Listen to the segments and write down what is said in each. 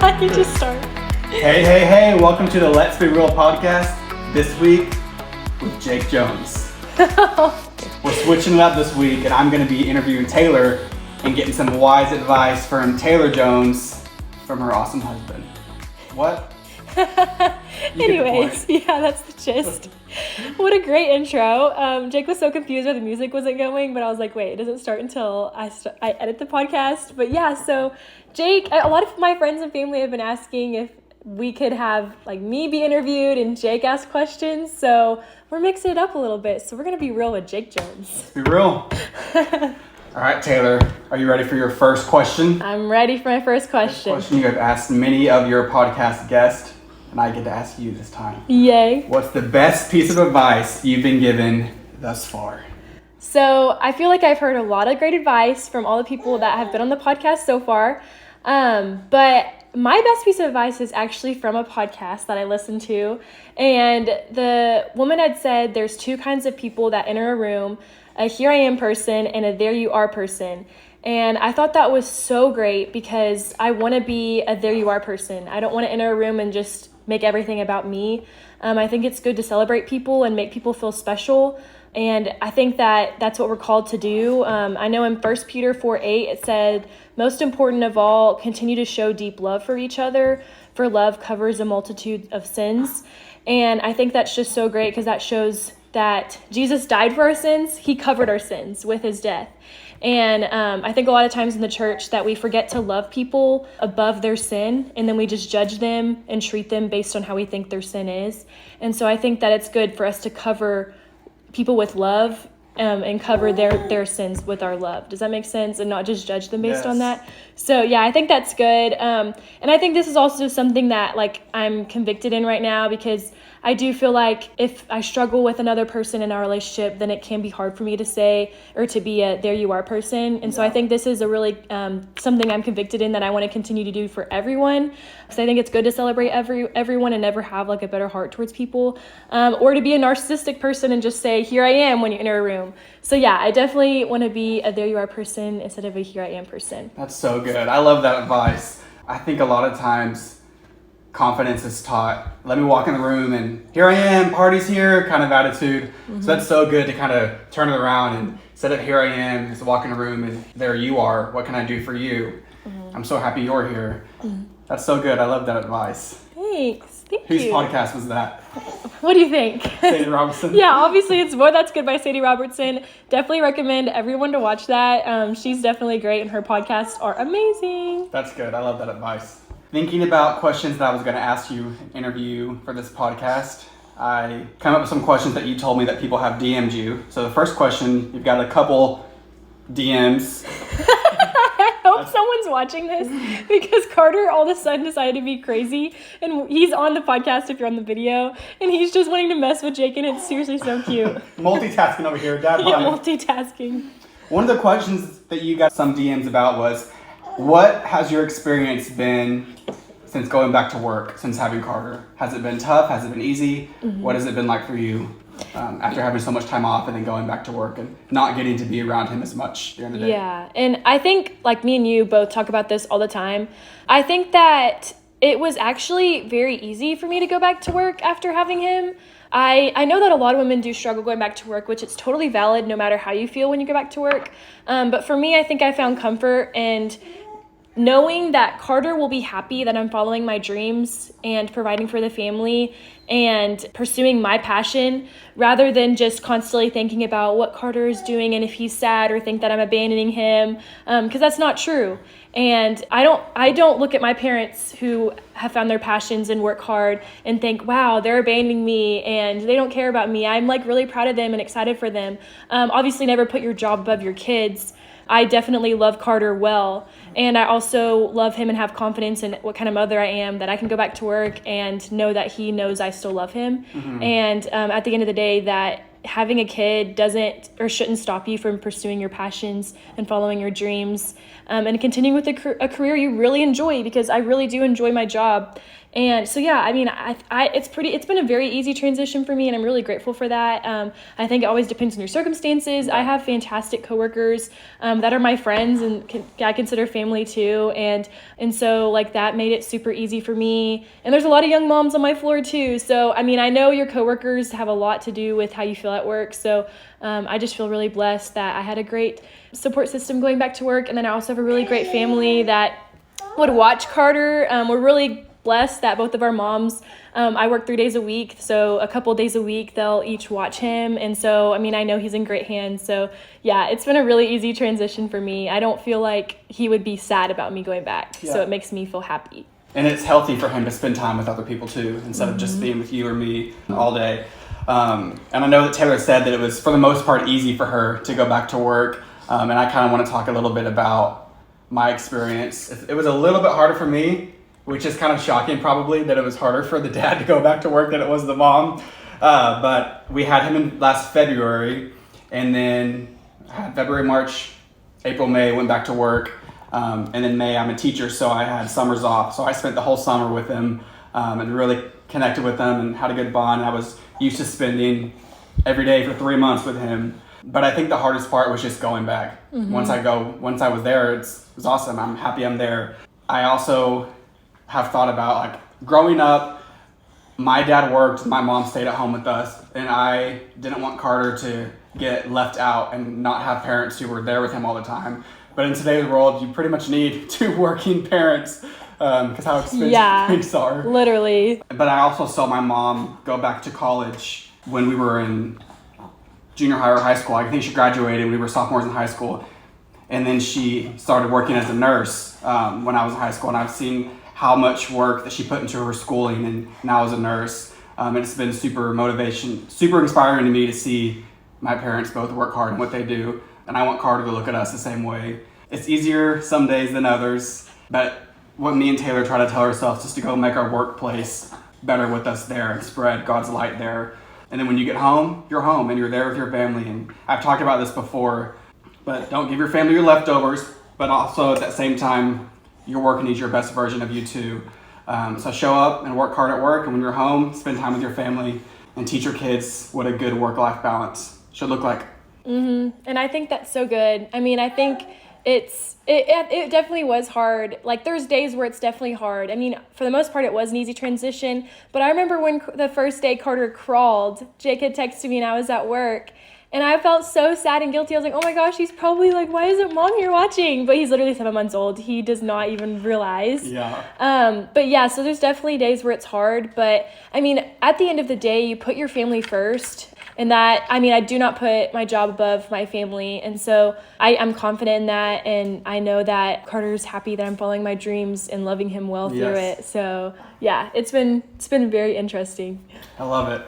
You just start. Hey, welcome to the Let's Be Real podcast. This week with Jake Jones. We're switching it up this week, and I'm going to be interviewing Taylor and getting some wise advice from Taylor Jones from her awesome husband. What? Anyways, yeah, that's the gist. What a great intro. Jake was so confused why the music wasn't going, but I was like, wait, it doesn't start until I edit the podcast. But yeah, so Jake, a lot of my friends and family have been asking if we could have like me be interviewed and Jake ask questions. So we're mixing it up a little bit. So we're going to be real with Jake Jones. Be real. All right, Taylor, are you ready for your first question? I'm ready for my first question. This question you have asked many of your podcast guests, and I get to ask you this time. Yay. What's the best piece of advice you've been given thus far? So I feel like I've heard a lot of great advice from all the people that have been on the podcast so far. But my best piece of advice is actually from a podcast that I listened to. And the woman had said there's two kinds of people that enter a room, a here I am person and a there you are person. And I thought that was so great because I want to be a there you are person. I don't want to enter a room and just make everything about me. I think it's good to celebrate people and make people feel special. And I think that that's what we're called to do. I know in 1 Peter 4:8, it said, most important of all, continue to show deep love for each other, for love covers a multitude of sins. And I think that's just so great because that shows that Jesus died for our sins. He covered our sins with his death. And I think a lot of times in the church that we forget to love people above their sin, and then we just judge them and treat them based on how we think their sin is. And so I think that it's good for us to cover people with love and cover their sins with our love. Does that make sense? And not just judge them based on that. So yeah, I think that's good. And I think this is also something that like I'm convicted in right now because I do feel like if I struggle with another person in our relationship, then it can be hard for me to say or to be a there you are person. And so I think this is a really something I'm convicted in that I want to continue to do for everyone. So I think it's good to celebrate everyone and never have like a better heart towards people, or to be a narcissistic person and just say, here I am when you enter a room. So yeah, I definitely want to be a there you are person instead of a here I am person. That's so good. I love that advice. I think a lot of times confidence is taught, let me walk in the room and here I am, party's here kind of attitude. Mm-hmm. So that's so good to kind of turn it around and instead of here I am, just walk in the room and there you are, what can I do for you? Mm-hmm. I'm so happy you're here. Mm-hmm. That's so good. I love that advice. Thanks. Thank Whose you. podcast was that? What do you think? Sadie Robertson? Yeah, obviously it's Boy That's Good by Sadie Robertson. Definitely recommend everyone to watch that. She's definitely great and her podcasts are amazing. That's good. I love that advice. Thinking about questions that I was going to ask you in interview for this podcast, I come up with some questions that you told me that people have DM'd you. So the first question, you've got a couple DMs. I hope someone's watching this because Carter all of a sudden decided to be crazy and he's on the podcast if you're on the video and he's just wanting to mess with Jake and it's seriously so cute. Multitasking over here, Dad. Yeah, multitasking. One of the questions that you got some DMs about was, what has your experience been since going back to work, since having Carter? Has it been tough? Has it been easy? Mm-hmm. What has it been like for you after having so much time off and then going back to work and not getting to be around him as much during the day? Yeah, and I think like me and you both talk about this all the time. I think that it was actually very easy for me to go back to work after having him. I know that a lot of women do struggle going back to work, which it's totally valid no matter how you feel when you go back to work. But for me, I think I found comfort and knowing that Carter will be happy that I'm following my dreams and providing for the family and pursuing my passion rather than just constantly thinking about what Carter is doing and if he's sad or think that I'm abandoning him, because that's not true. And I don't look at my parents who have found their passions and work hard and think, wow, they're abandoning me and they don't care about me. I'm like really proud of them and excited for them. Obviously never put your job above your kids. I definitely love Carter well, and I also love him and have confidence in what kind of mother I am, that I can go back to work and know that he knows I still love him. Mm-hmm. And at the end of the day, that having a kid doesn't or shouldn't stop you from pursuing your passions and following your dreams and continuing with a career you really enjoy, because I really do enjoy my job. And so, yeah, I mean, it's been a very easy transition for me, and I'm really grateful for that. I think it always depends on your circumstances. I have fantastic coworkers that are my friends and I consider family too. And so, like, that made it super easy for me. And there's a lot of young moms on my floor too. So, I mean, I know your coworkers have a lot to do with how you feel at work. So I just feel really blessed that I had a great support system going back to work. And then I also have a really great family that would watch Carter. We're really blessed that both of our moms, I work 3 days a week, so a couple days a week they'll each watch him. And so, I mean, I know he's in great hands. So yeah, it's been a really easy transition for me. I don't feel like he would be sad about me going back. Yeah. So it makes me feel happy. And it's healthy for him to spend time with other people too, instead of just being with you or me all day. And I know that Taylor said that it was, for the most part, easy for her to go back to work. And I kind of want to talk a little bit about my experience. It was a little bit harder for me, which is kind of shocking probably, that it was harder for the dad to go back to work than it was the mom. But we had him in last February, and then had February, March, April, May, went back to work. And then May, I'm a teacher, so I had summers off. So I spent the whole summer with him and really connected with him and had a good bond. I was used to spending every day for 3 months with him. But I think the hardest part was just going back. Mm-hmm. Once I was there, it was awesome. I'm happy I'm there. I also have thought about, like, growing up, my dad worked, my mom stayed at home with us, and I didn't want Carter to get left out and not have parents who were there with him all the time. But in today's world, you pretty much need 2 working parents because how expensive things are. Literally. But I also saw my mom go back to college when we were in junior high or high school. I think she graduated. We were sophomores in high school. And then she started working as a nurse when I was in high school. And I've seen how much work that she put into her schooling and now as a nurse. And it's been super inspiring to me to see my parents both work hard in what they do. And I want Carter to look at us the same way. It's easier some days than others, but what me and Taylor try to tell ourselves is to go make our workplace better with us there and spread God's light there. And then when you get home, you're home and you're there with your family. And I've talked about this before, but don't give your family your leftovers, but also at that same time, your work needs your best version of you too. So show up and work hard at work, and when you're home, spend time with your family and teach your kids what a good work-life balance should look like. Mm-hmm. And I think that's so good. I mean, I think it definitely was hard. Like, there's days where it's definitely hard. I mean, for the most part, it was an easy transition. But I remember when the first day Carter crawled, Jake had texted me and I was at work. And I felt so sad and guilty. I was like, oh my gosh, he's probably like, why isn't mom here watching? But he's literally 7 months old. He does not even realize. Yeah. But yeah, so there's definitely days where it's hard. But I mean, at the end of the day, you put your family first. And that, I mean, I do not put my job above my family. And so I'm confident in that. And I know that Carter's happy that I'm following my dreams and loving him well through it. So yeah, it's been very interesting. I love it.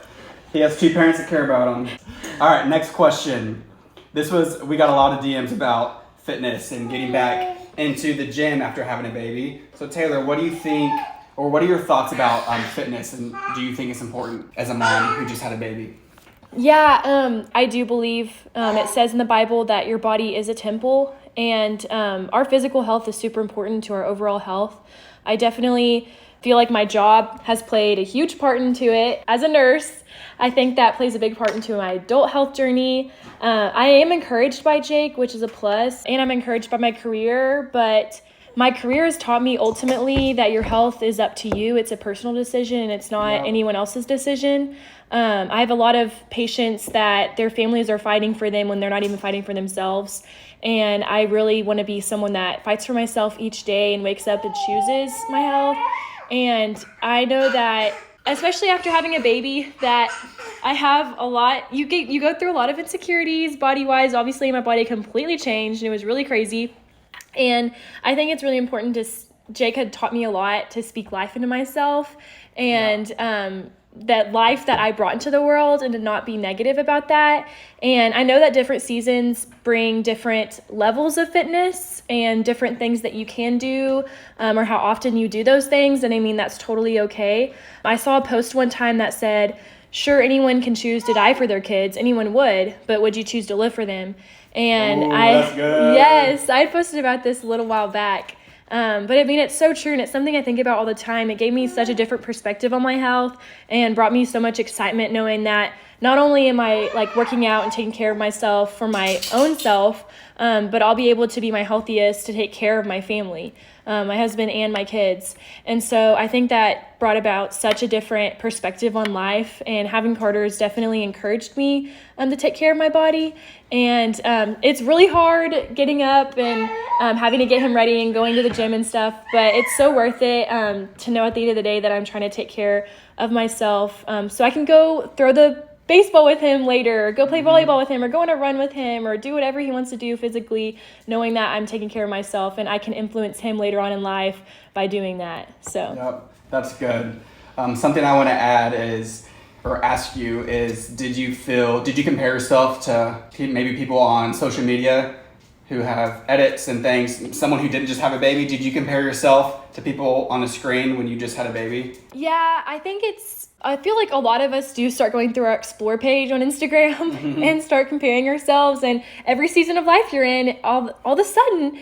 He has 2 parents that care about him. All right, next question. We got a lot of DMs about fitness and getting back into the gym after having a baby. So Taylor, what do you think, or what are your thoughts about fitness, and do you think it's important as a mom who just had a baby? Yeah, I do believe it says in the Bible that your body is a temple, and our physical health is super important to our overall health. I definitely feel like my job has played a huge part into it. As a nurse, I think that plays a big part into my adult health journey. I am encouraged by Jake, which is a plus, and I'm encouraged by my career, but my career has taught me ultimately that your health is up to you. It's a personal decision, and it's not anyone else's decision. I have a lot of patients that their families are fighting for them when they're not even fighting for themselves. And I really want to be someone that fights for myself each day and wakes up and chooses my health. And I know that, especially after having a baby, that I have a lot, you go through a lot of insecurities body-wise. Obviously, my body completely changed and it was really crazy. And I think it's really important Jake had taught me a lot to speak life into myself and that life that I brought into the world, and to not be negative about that. And I know that different seasons bring different levels of fitness and different things that you can do or how often you do those things. And I mean, that's totally okay. I saw a post one time that said, sure, anyone can choose to die for their kids. Anyone would, but would you choose to live for them? And that's good. Yes, I posted about this a little while back. But I mean, it's so true, and it's something I think about all the time. It gave me such a different perspective on my health and brought me so much excitement knowing that not only am I like working out and taking care of myself for my own self, but I'll be able to be my healthiest to take care of my family, my husband and my kids. And so I think that brought about such a different perspective on life, and having Carter has definitely encouraged me to take care of my body. And it's really hard getting up and having to get him ready and going to the gym and stuff, but it's so worth it to know at the end of the day that I'm trying to take care of myself, so I can go throw the baseball with him later, or go play volleyball with him, or go on a run with him, or do whatever he wants to do physically, knowing that I'm taking care of myself and I can influence him later on in life by doing that. So Yep, that's good. Something I want to add is, or ask you is, did you compare yourself to maybe people on social media who have edits and things, someone who didn't just have a baby? Did you compare yourself to people on the screen when you just had a baby? yeah, I feel like a lot of us do start going through our explore page on Instagram and start comparing ourselves, and every season of life you're in, all of a sudden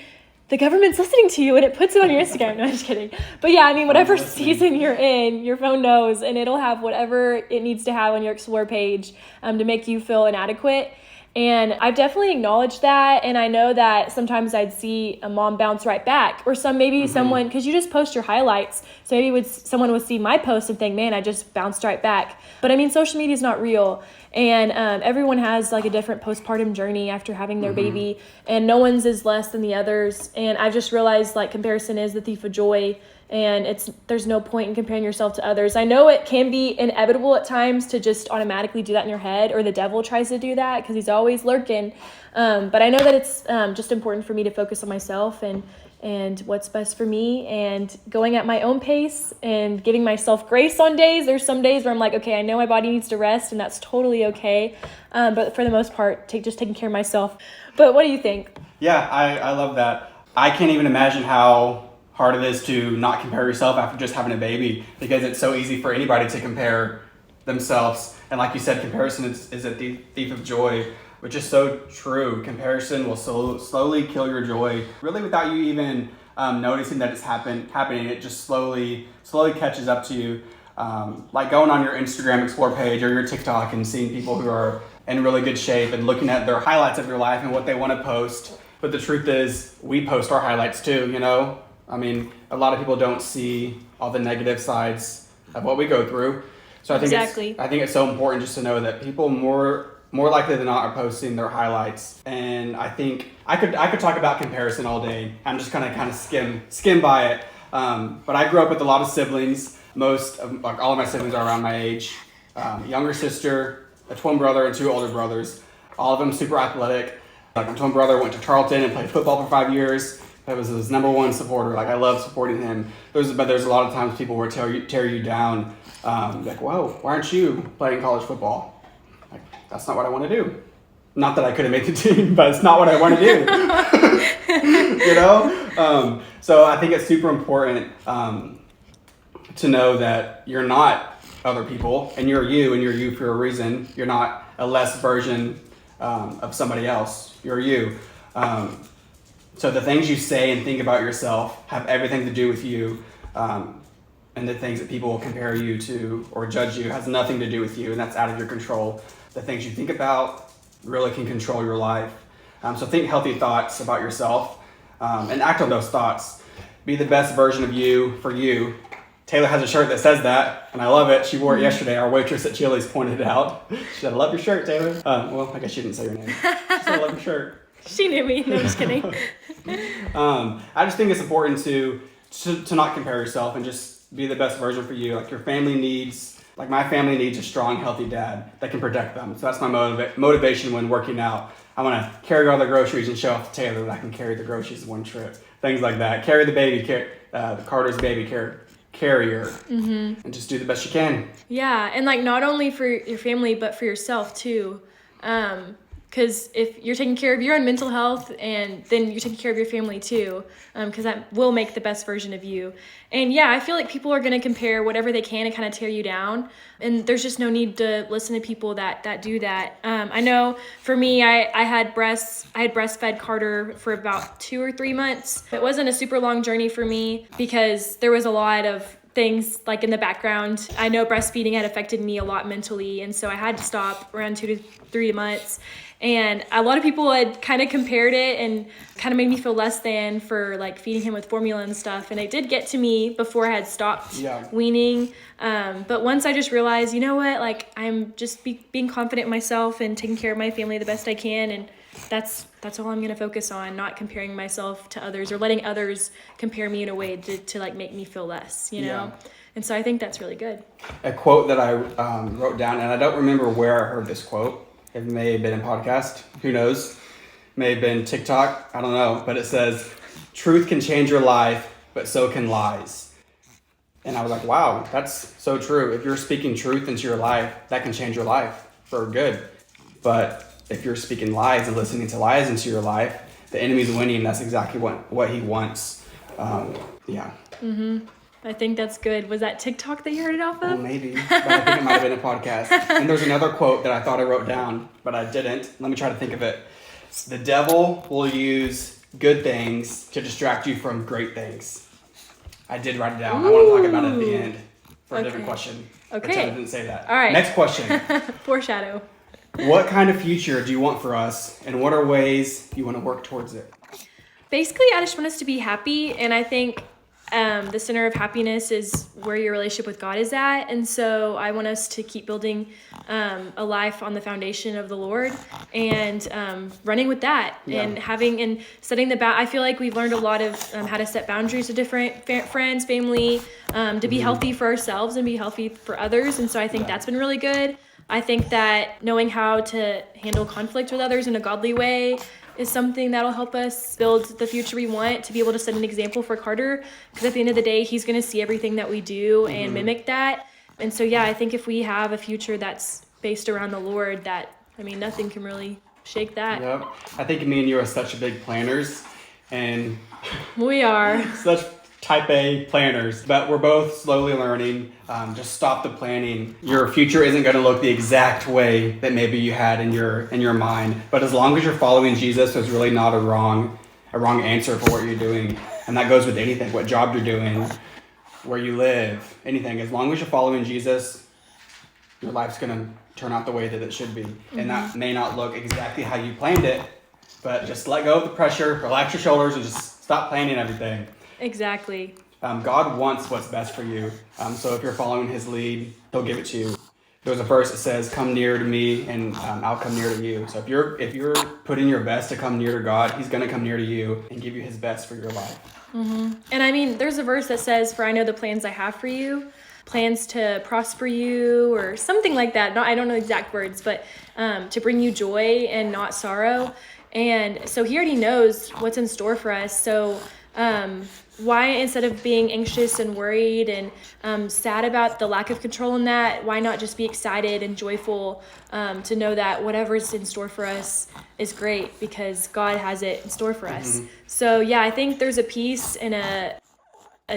the government's listening to you and it puts it on your Instagram. No, I'm just kidding. But yeah, I mean, whatever season you're in, your phone knows, and it'll have whatever it needs to have on your explore page to make you feel inadequate. And I've definitely acknowledged that, and I know that sometimes I'd see a mom bounce right back, or someone, because you just post your highlights, so maybe someone would see my post and think, man, I just bounced right back. But I mean, social media is not real, and everyone has like a different postpartum journey after having their baby, and no one's is less than the others. And I've just realized like comparison is the thief of joy, and there's no point in comparing yourself to others. I know it can be inevitable at times to just automatically do that in your head, or the devil tries to do that because he's always lurking. But I know that it's just important for me to focus on myself and what's best for me, and going at my own pace and giving myself grace on days. There's some days where I'm like, okay, I know my body needs to rest, and that's totally okay. But for the most part, just taking care of myself. But what do you think? Yeah, I love that. I can't even imagine how hard it is to not compare yourself after just having a baby, because it's so easy for anybody to compare themselves. And like you said, comparison is a thief of joy, which is so true. Comparison will slowly kill your joy, really without you even noticing that it's happening. It just slowly catches up to you. Like going on your Instagram Explore page or your TikTok and seeing people who are in really good shape and looking at their highlights of their life and what they want to post. But the truth is, we post our highlights too, you know? I mean, a lot of people don't see all the negative sides of what we go through. So I think it's so important just to know that people more likely than not are posting their highlights. And I think I could talk about comparison all day. I'm just gonna kind of skim by it. But I grew up with a lot of siblings. All of my siblings are around my age. Younger sister, a twin brother, and 2 older brothers. All of them super athletic. Like my twin brother went to Charlton and played football for 5 years. I was his number one supporter. Like, I love supporting him. But there's a lot of times people will tear you down. Like, whoa, why aren't you playing college football? Like, that's not what I want to do. Not that I couldn't make the team, but it's not what I want to do. You know? So I think it's super important to know that you're not other people, and you're you for a reason. You're not a less version of somebody else. You're you. So the things you say and think about yourself have everything to do with you, and the things that people will compare you to or judge you has nothing to do with you, and that's out of your control. The things you think about really can control your life. So think healthy thoughts about yourself, and act on those thoughts. Be the best version of you for you. Taylor has a shirt that says that, and I love it. She wore it yesterday. Our waitress at Chili's pointed it out. She said, "I love your shirt, Taylor." Well, I guess she didn't say your name. She said, "I love your shirt." She knew me. No, I'm just kidding. I just think it's important to not compare yourself and just be the best version for you. Like, your family needs, like my family needs a strong, healthy dad that can protect them. So that's my motivation when working out. I want to carry all the groceries and show off to Taylor that I can carry the groceries in one trip. Things like that. Carry the baby, the Carter's baby carrier, and just do the best you can. Yeah, and like not only for your family, but for yourself too. Because if you're taking care of your own mental health, and then you're taking care of your family too, because that will make the best version of you. And yeah, I feel like people are going to compare whatever they can and kind of tear you down. And there's just no need to listen to people that do that. I know for me, I had breastfed Carter for about 2 or 3 months. It wasn't a super long journey for me because there was a lot of things like in the background. I know breastfeeding had affected me a lot mentally, and so I had to stop around 2 to 3 months. And a lot of people had kind of compared it and kind of made me feel less than for like feeding him with formula and stuff. And it did get to me before I had stopped weaning. But once I just realized, you know what, like I'm just being confident in myself and taking care of my family the best I can. And that's all I'm going to focus on, not comparing myself to others or letting others compare me in a way to like make me feel less, you know? And so I think that's really good. A quote that I wrote down, and I don't remember where I heard this quote. It may have been in podcast. Who knows? May have been TikTok. I don't know. But it says, truth can change your life, but so can lies. And I was like, wow, that's so true. If you're speaking truth into your life, that can change your life for good. But if you're speaking lies and listening to lies into your life, the enemy's winning. That's exactly what he wants. I think that's good. Was that TikTok that you heard it off of? Well, maybe, but I think it might have been a podcast. And there's another quote that I thought I wrote down, but I didn't. Let me try to think of it. The devil will use good things to distract you from great things. I did write it down. Ooh. I want to talk about it at the end for a different question. Okay. Pretend I didn't say that. All right. Next question. Foreshadow. What kind of future do you want for us, and what are ways you want to work towards it? Basically, I just want us to be happy, and I think the center of happiness is where your relationship with God is at. And so I want us to keep building a life on the foundation of the Lord and running with that and having and setting I feel like we've learned a lot of how to set boundaries with different friends, family, to be healthy for ourselves and be healthy for others. And so I think that's been really good. I think that knowing how to handle conflict with others in a godly way is something that'll help us build the future we want, to be able to set an example for Carter, because at the end of the day, he's going to see everything that we do and mimic that. And so, I think if we have a future that's based around the Lord, nothing can really shake that. Yep. I think me and you are such big planners, and we are such type A planners, but we're both slowly learning. Just stop the planning. Your future isn't going to look the exact way that maybe you had in your mind, but as long as you're following Jesus, there's really not a wrong answer for what you're doing. And that goes with anything, what job you're doing, where you live, anything. As long as you're following Jesus, your life's going to turn out the way that it should be. And that may not look exactly how you planned it, but just let go of the pressure, relax your shoulders, and just stop planning everything. Exactly. God wants what's best for you. So if you're following his lead, he'll give it to you. There's a verse that says, come near to me and I'll come near to you. So if you're putting your best to come near to God, he's going to come near to you and give you his best for your life. Mm-hmm. And there's a verse that says, for I know the plans I have for you, plans to prosper you or something like that. I don't know exact words, but to bring you joy and not sorrow. And so he already knows what's in store for us. So why, instead of being anxious and worried and sad about the lack of control in that, why not just be excited and joyful to know that whatever's in store for us is great because God has it in store for us. So I think there's a peace and a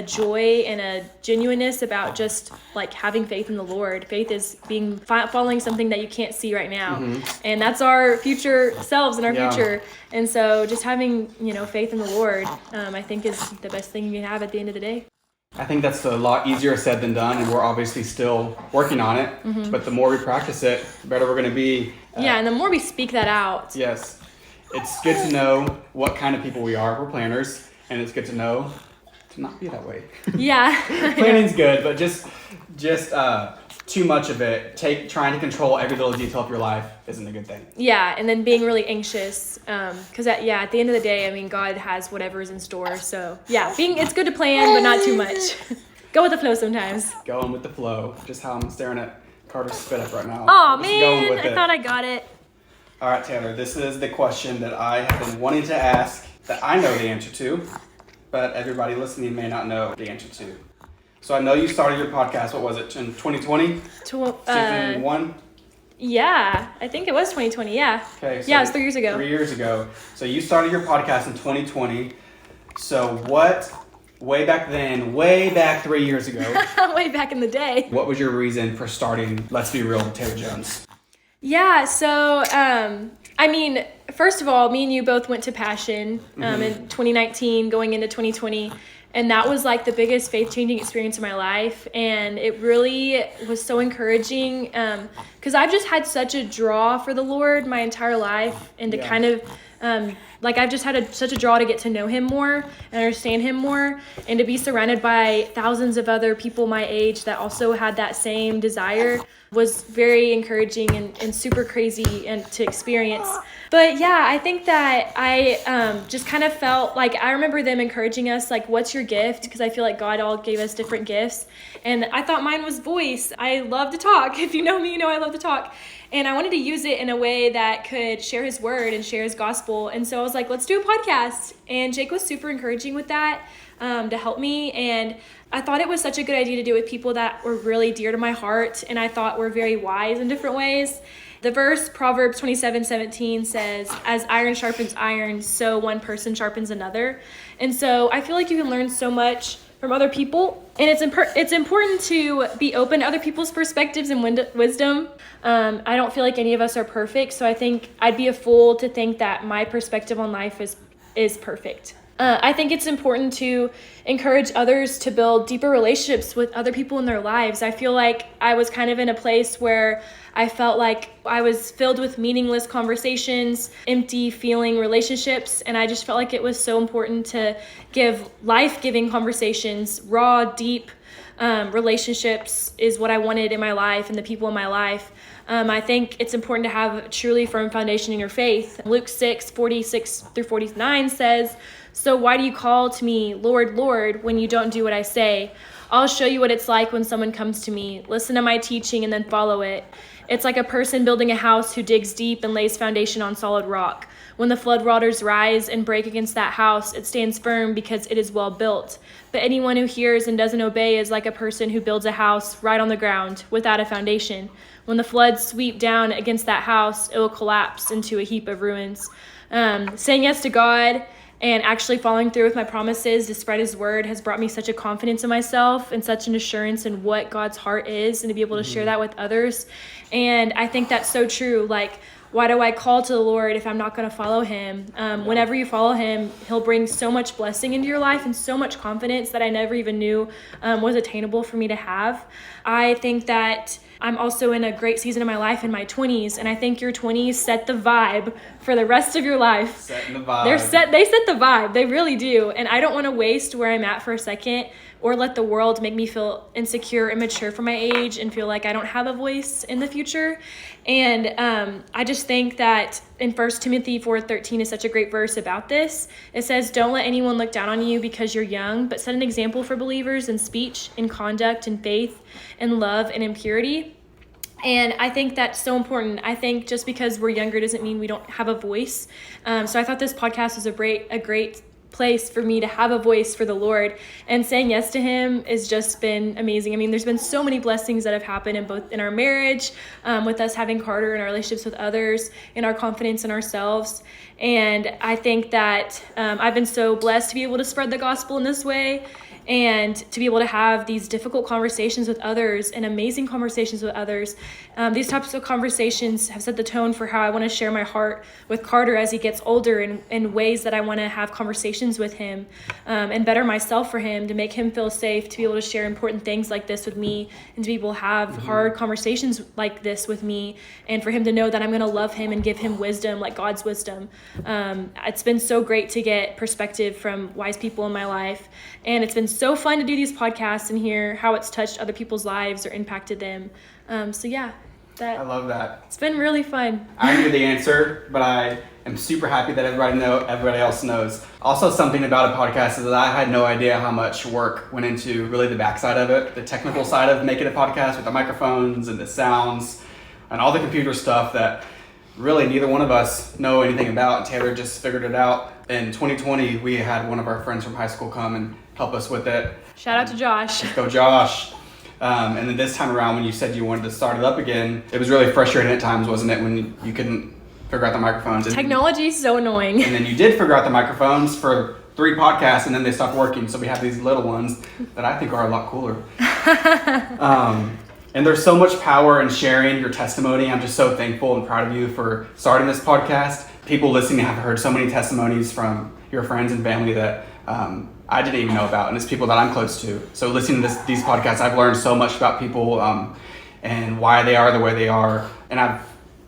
joy and a genuineness about just like having faith in the Lord. Faith is following something that you can't see right now. And that's our future selves and our future. And so just having, faith in the Lord, I think is the best thing you can have at the end of the day. I think that's a lot easier said than done, and we're obviously still working on it. But the more we practice it, the better we're going to be. And the more we speak that out. Yes. It's good to know what kind of people we are. We're planners, and it's good to know to not be that way. Planning's good, but just too much of it, trying to control every little detail of your life isn't a good thing. And then being really anxious, because at the end of the day, God has whatever's in store. So it's good to plan, but not too much. Go with the flow sometimes. Going with the flow, just how I'm staring at Carter's spit up right now. Oh man, I thought I got it. All right, Taylor, this is the question that I have been wanting to ask that I know the answer to, but everybody listening may not know the answer to. So I know you started your podcast, what was it, in 2020? Season 1? Yeah, I think it was 2020. Yeah. Okay. So yeah, it was 3 years ago. 3 years ago. So you started your podcast in 2020. So what, way back 3 years ago, Way back in the day. what was your reason for starting Let's Be Real with Taylor Jones? Yeah, so, I mean, first of all, me and you both went to Passion in 2019, going into 2020. And that was like the biggest faith-changing experience of my life. And it really was so encouraging because I've just had such a draw for the Lord my entire life. And to kind of, I've just had such a draw to get to know him more and understand him more. And to be surrounded by thousands of other people my age that also had that same desire was very encouraging and super crazy and to experience. But yeah, I think that I just kind of felt like I remember them encouraging us, like, what's your gift? Because I feel like God all gave us different gifts. And I thought mine was voice. I love to talk. If you know me, you know I love to talk. And I wanted to use it in a way that could share his word and share his gospel. And so I was like, let's do a podcast. And Jake was super encouraging with that to help me. And I thought it was such a good idea to do it with people that were really dear to my heart and I thought were very wise in different ways. The verse, Proverbs 27:17 says, as iron sharpens iron, so one person sharpens another. And so I feel like you can learn so much from other people. And it's important to be open to other people's perspectives and wisdom. I don't feel like any of us are perfect. So I think I'd be a fool to think that my perspective on life is perfect. I think it's important to encourage others to build deeper relationships with other people in their lives. I feel like I was kind of in a place where I felt like I was filled with meaningless conversations, empty feeling relationships, and I just felt like it was so important to give life-giving conversations, raw, deep relationships is what I wanted in my life and the people in my life. I think it's important to have a truly firm foundation in your faith. Luke 6:46-49 says, so why do you call to me, Lord, Lord, when you don't do what I say? I'll show you what it's like when someone comes to me. Listen to my teaching and then follow it. It's like a person building a house who digs deep and lays foundation on solid rock. When the flood waters rise and break against that house, it stands firm because it is well built. But anyone who hears and doesn't obey is like a person who builds a house right on the ground without a foundation. When the floods sweep down against that house, it will collapse into a heap of ruins. Saying yes to God and actually following through with my promises to spread his word has brought me such a confidence in myself and such an assurance in what God's heart is and to be able to share that with others. And I think that's so true. Like, why do I call to the Lord if I'm not going to follow him? Whenever you follow him, he'll bring so much blessing into your life and so much confidence that I never even knew was attainable for me to have. I think that I'm also in a great season of my life in my 20s, and I think your 20s set the vibe for the rest of your life. Setting the vibe. They set the vibe. They really do. And I don't want to waste where I'm at for a second or let the world make me feel insecure, immature for my age and feel like I don't have a voice in the future. And I just think that in 1 Timothy 4:13 is such a great verse about this. It says, don't let anyone look down on you because you're young, but set an example for believers in speech, in conduct, in faith, in love, and in purity. And I think that's so important. I think just because we're younger doesn't mean we don't have a voice. So I thought this podcast was a great place for me to have a voice for the Lord, and saying yes to him has just been amazing. I mean, there's been so many blessings that have happened in our marriage, with us having Carter, and our relationships with others, and our confidence in ourselves. And I think that I've been so blessed to be able to spread the gospel in this way and to be able to have these difficult conversations with others and amazing conversations with others. These types of conversations have set the tone for how I want to share my heart with Carter as he gets older, in ways that I want to have conversations with him and better myself for him, to make him feel safe, to be able to share important things like this with me, and to be able to have hard conversations like this with me, and for him to know that I'm going to love him and give him wisdom, like God's wisdom. It's been so great to get perspective from wise people in my life, and it's been so fun to do these podcasts and hear how it's touched other people's lives or impacted them. So yeah, I love that. It's been really fun. I knew the answer, but I am super happy that everybody else knows. Also, something about a podcast is that I had no idea how much work went into really the backside of it, the technical side of making a podcast with the microphones and the sounds and all the computer stuff that really neither one of us know anything about. Taylor just figured it out. In 2020, we had one of our friends from high school come and help us with it. Shout out to Josh. Let's go, Josh. And then this time around, when you said you wanted to start it up again, it was really frustrating at times, wasn't it, when you couldn't figure out the microphones? Technology is so annoying. And then you did figure out the microphones for 3 podcasts, and then they stopped working. So we have these little ones that I think are a lot cooler. And there's so much power in sharing your testimony. I'm just so thankful and proud of you for starting this podcast. People listening have heard so many testimonies from your friends and family that I didn't even know about, and it's people that I'm close to. So listening to these podcasts, I've learned so much about people and why they are the way they are. And I've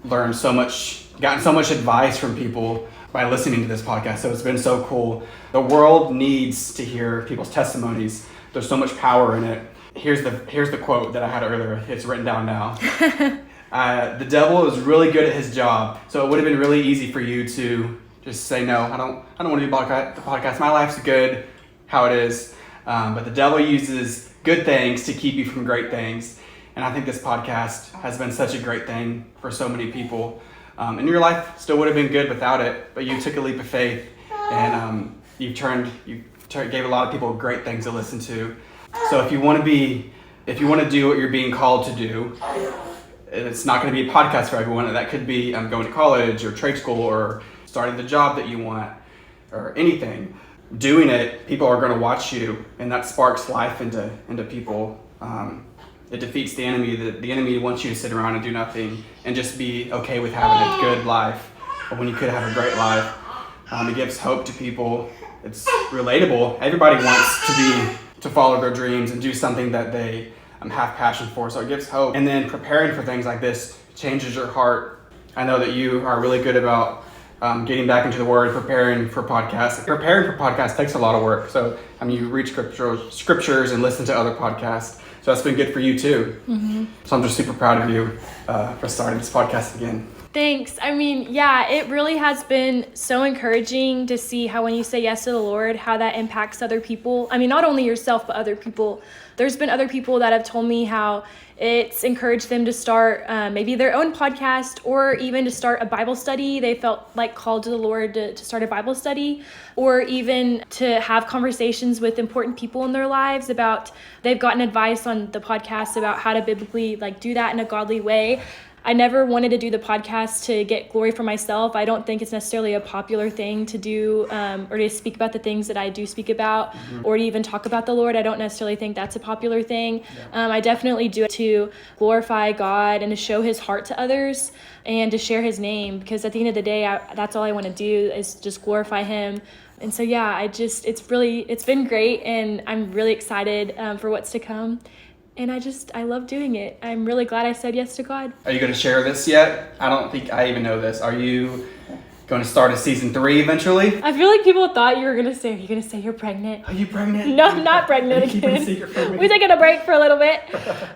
learned gotten so much advice from people by listening to this podcast. So it's been so cool. The world needs to hear people's testimonies. There's so much power in it. Here's the quote that I had earlier. It's written down now. The devil is really good at his job, so it would have been really easy for you to just say, no, I don't want to do the podcast. My life's good how it is. But the devil uses good things to keep you from great things. And I think this podcast has been such a great thing for so many people. And your life still would have been good without it, but you took a leap of faith, and you gave a lot of people great things to listen to. So if you want to do what you're being called to do, it's not going to be a podcast for everyone. That could be going to college or trade school or starting the job that you want or anything. Doing it, people are going to watch you, and that sparks life into people. It defeats the enemy. The enemy wants you to sit around and do nothing and just be okay with having a good life, but when you could have a great life. It gives hope to people. It's relatable. Everybody wants to follow their dreams and do something that they have passion for, so it gives hope. And then preparing for things like this changes your heart. I know that you are really good about getting back into the Word, preparing for podcasts. Preparing for podcasts takes a lot of work. So you read scriptures and listen to other podcasts. So that's been good for you too. Mm-hmm. So I'm just super proud of you for starting this podcast again. Thanks. It really has been so encouraging to see how when you say yes to the Lord, how that impacts other people. Not only yourself, but other people. There's been other people that have told me how it's encouraged them to start maybe their own podcast or even to start a Bible study. They felt like called to the Lord to start a Bible study, or even to have conversations with important people in their lives about, they've gotten advice on the podcast about how to biblically do that in a godly way. I never wanted to do the podcast to get glory for myself. I don't think it's necessarily a popular thing to do or to speak about the things that I do speak about, mm-hmm. or to even talk about the Lord. I don't necessarily think that's a popular thing. Yeah. I definitely do it to glorify God and to show his heart to others and to share his name, because at the end of the day, that's all I want to do is just glorify him. And so, it's been great, and I'm really excited for what's to come. And I love doing it. I'm really glad I said yes to God. Are you going to share this yet? I don't think I even know this. Are you going to start a season 3 eventually? I feel like people thought you were going to say, are you going to say you're pregnant? Are you pregnant? No, I'm not pregnant again. Keeping a secret from me. We're taking a break for a little bit.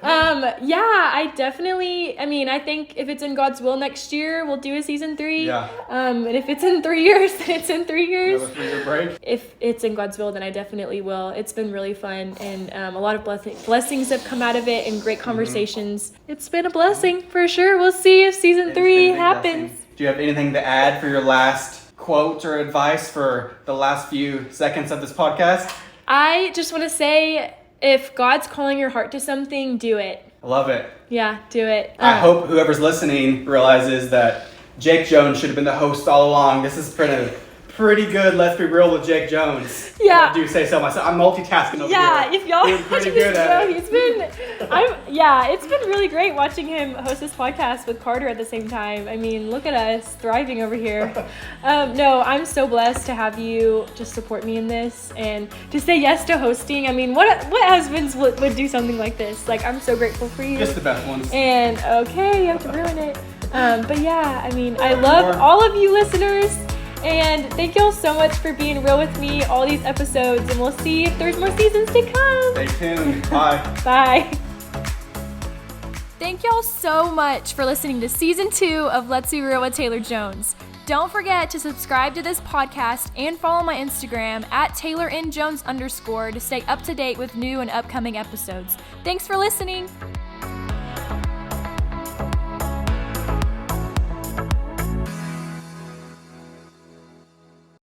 I definitely, I think if it's in God's will next year, we'll do a season 3. Yeah. And if it's in 3 years, then it's in 3 years. Another 3-year break? If it's in God's will, then I definitely will. It's been really fun, and a lot of blessings have come out of it, and great conversations. Mm-hmm. It's been a blessing for sure. We'll see if season 3 happens. Blessing. Do you have anything to add for your last quote or advice for the last few seconds of this podcast? I just want to say, if God's calling your heart to something, do it. I love it. Yeah, do it. I hope whoever's listening realizes that Jake Jones should have been the host all along. This is pretty good. Let's be real with Jake Jones. Yeah. I do say so myself. I'm multitasking over here. Yeah, if y'all watching this video, it's been really great watching him host this podcast with Carter at the same time. Look at us thriving over here. No, I'm so blessed to have you just support me in this and to say yes to hosting. What husbands would do something like this? I'm so grateful for you. Just the best ones. And okay, you have to ruin it. I love all of you listeners. And thank y'all so much for being real with me all these episodes, and we'll see if there's more seasons to come. Stay tuned. Bye. Bye. Thank y'all so much for listening to season 2 of Let's Be Real with Taylor Jones. Don't forget to subscribe to this podcast and follow my Instagram at TaylorNJones_ to stay up to date with new and upcoming episodes. Thanks for listening.